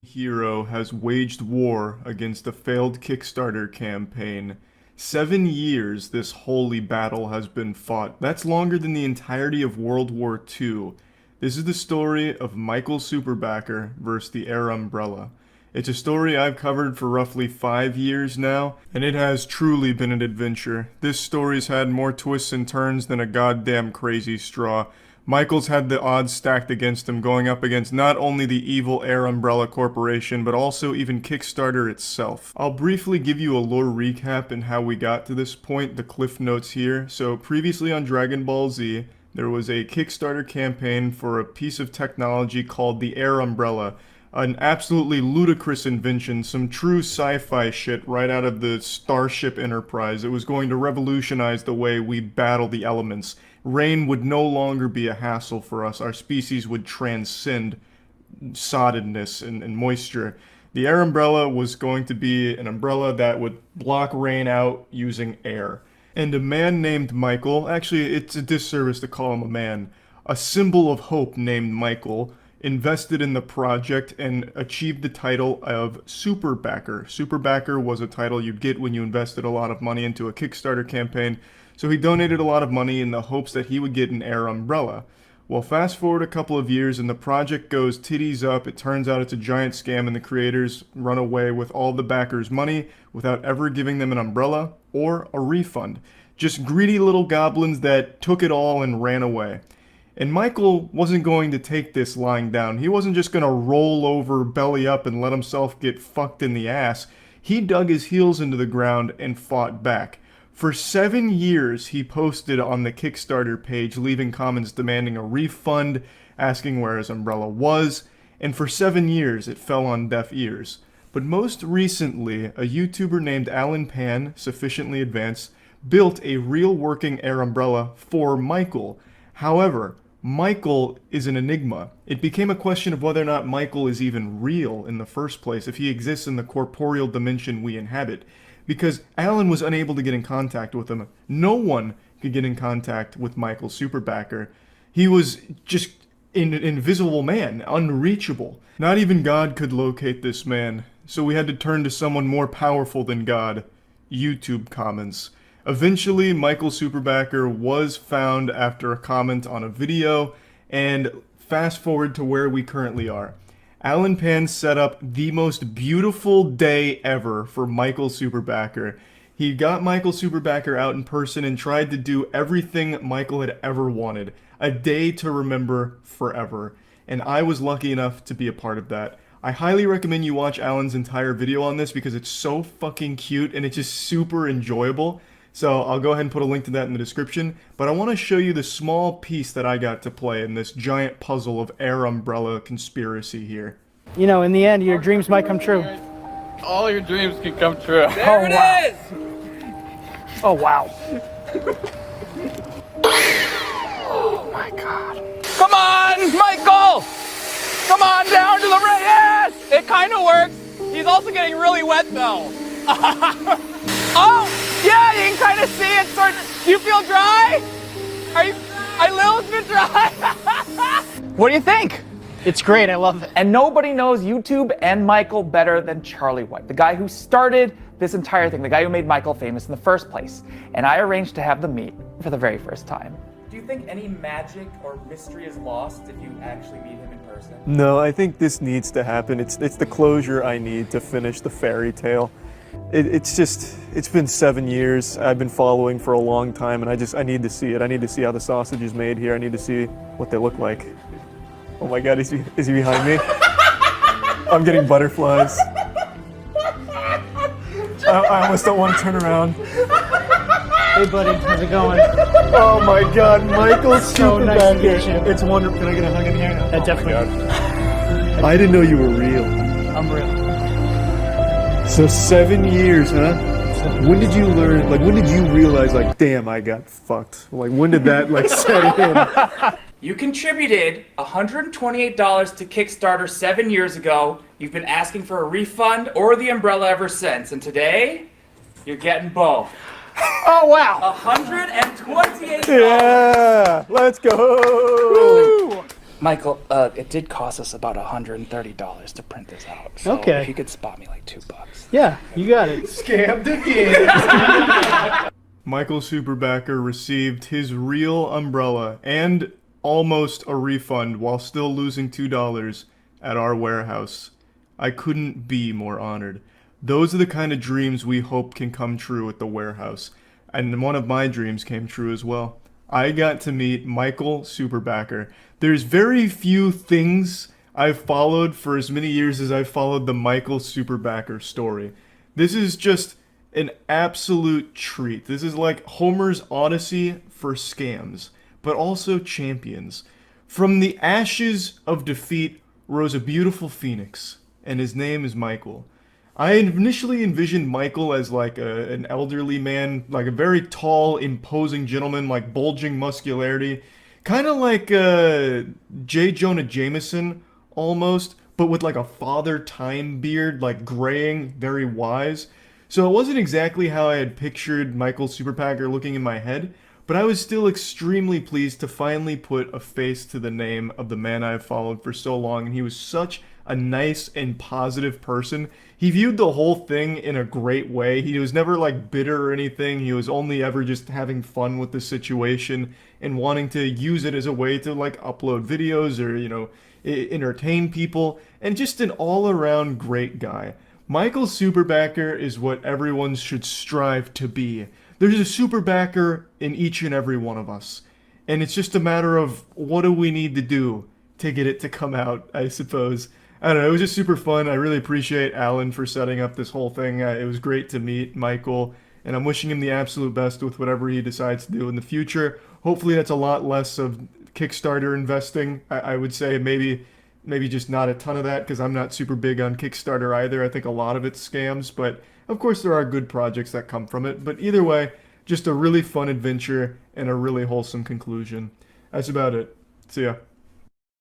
Hero has waged war against a failed Kickstarter campaign. 7 years this holy battle has been fought. That's longer than the entirety of World War II. This is the story of Michael Superbacker versus the Air Umbrella. It's a story I've covered for roughly 5 years now, and it has truly been an adventure. This story's had more twists and turns than a goddamn crazy straw. Michael's had the odds stacked against him, going up against not only the evil Air Umbrella Corporation, but also even Kickstarter itself. I'll briefly give you a lore recap and how we got to this point, the cliff notes here. So previously on Dragon Ball Z, there was a Kickstarter campaign for a piece of technology called the Air Umbrella. An absolutely ludicrous invention, some true sci-fi shit right out of the Starship Enterprise. It was going to revolutionize the way we battle the elements. Rain would no longer be a hassle for us. Our species would transcend soddedness and moisture. The Air Umbrella was going to be an umbrella that would block rain out using air. And a man named Michael, actually it's a disservice to call him a man, a symbol of hope named Michael, invested in the project and achieved the title of Superbacker. Superbacker was a title you'd get when you invested a lot of money into a Kickstarter campaign, so he donated a lot of money in the hopes that he would get an Air Umbrella. Well, fast forward a couple of years and the project goes titties up. It turns out it's a giant scam and the creators run away with all the backers' money without ever giving them an umbrella or a refund. Just greedy little goblins that took it all and ran away. And Michael wasn't going to take this lying down. He wasn't just going to roll over belly up and let himself get fucked in the ass. He dug his heels into the ground and fought back. For 7 years, he posted on the Kickstarter page, leaving comments demanding a refund, asking where his umbrella was, and for 7 years, it fell on deaf ears. But most recently, a YouTuber named Alan Pan, sufficiently advanced, built a real working Air Umbrella for Michael. However, Michael is an enigma. It became a question of whether or not Michael is even real in the first place, if he exists in the corporeal dimension we inhabit. Because Alan was unable to get in contact with him. No one could get in contact with Michael Superbacker. He was just an invisible man, unreachable. Not even God could locate this man, so we had to turn to someone more powerful than God, YouTube comments. Eventually, Michael Superbacker was found after a comment on a video, and fast forward to where we currently are. Alan Pan set up the most beautiful day ever for Michael Superbacker. He got Michael Superbacker out in person and tried to do everything Michael had ever wanted. A day to remember forever. And I was lucky enough to be a part of that. I highly recommend you watch Alan's entire video on this because it's so fucking cute and it's just super enjoyable. So I'll go ahead and put a link to that in the description, but I want to show you the small piece that I got to play in this giant puzzle of Air Umbrella conspiracy here. You know, in the end, your dreams might come true. All your dreams can come true. There it is! Oh, wow. Oh, my God. Come on, Michael! Come on down to the right. Yes! It kind of works. He's also getting really wet, though. Oh! Yeah, you can kind of see it. Do you feel dry? A little bit dry. What do you think? It's great. I love it. And nobody knows YouTube and Michael better than Charlie White, the guy who started this entire thing, the guy who made Michael famous in the first place. And I arranged to have them meet for the very first time. Do you think any magic or mystery is lost if you actually meet him in person? No, I think this needs to happen. It's the closure I need to finish the fairy tale. It's been 7 years. I've been following for a long time, and I need to see it. I need to see how the sausage is made here. I need to see what they look like. Oh my God, is he behind me? I'm getting butterflies. I almost don't want to turn around. Hey, buddy. How's it going? Oh my God, Michael So nice to meet you. It's wonderful. Can I get a hug in here? Definitely. I didn't know you were real. I'm real. So 7 years, huh? When did you learn, when did you realize, damn, I got fucked? When did that, set in? You contributed $128 to Kickstarter 7 years ago. You've been asking for a refund or the umbrella ever since. And today, you're getting both. Oh, wow. $128. Yeah, let's go. Woo. Michael, it did cost us about $130 to print this out. So Okay. if you could spot me like $2. Yeah, you got it. Scammed again. Michael Superbacker received his real umbrella and almost a refund while still losing $2 at our warehouse. I couldn't be more honored. Those are the kind of dreams we hope can come true at the warehouse. And one of my dreams came true as well. I got to meet Michael Superbacker. There's very few things I've followed for as many years as I've followed the Michael Superbacker story. This is just an absolute treat. This is like Homer's Odyssey for scams, but also champions. From the ashes of defeat rose a beautiful phoenix, and his name is Michael. I initially envisioned Michael as like an elderly man, like a very tall, imposing gentleman, like bulging muscularity, kind of like J. Jonah Jameson almost, but with like a father time beard, like graying, very wise. So it wasn't exactly how I had pictured Michael Superpacker looking in my head, but I was still extremely pleased to finally put a face to the name of the man I've followed for so long, and he was such a nice and positive person. He viewed the whole thing in a great way. He was never like bitter or anything. He was only ever just having fun with the situation and wanting to use it as a way to like upload videos or, entertain people, and just an all-around great guy. Michael Superbacker is what everyone should strive to be. There's a Superbacker in each and every one of us. And it's just a matter of what do we need to do to get it to come out, I suppose. I don't know, it was just super fun. I really appreciate Alan for setting up this whole thing. It was great to meet Michael, and I'm wishing him the absolute best with whatever he decides to do in the future. Hopefully that's a lot less of Kickstarter investing. I would say maybe just not a ton of that, because I'm not super big on Kickstarter either. I think a lot of it's scams, but of course there are good projects that come from it. But either way, just a really fun adventure and a really wholesome conclusion. That's about it. See ya.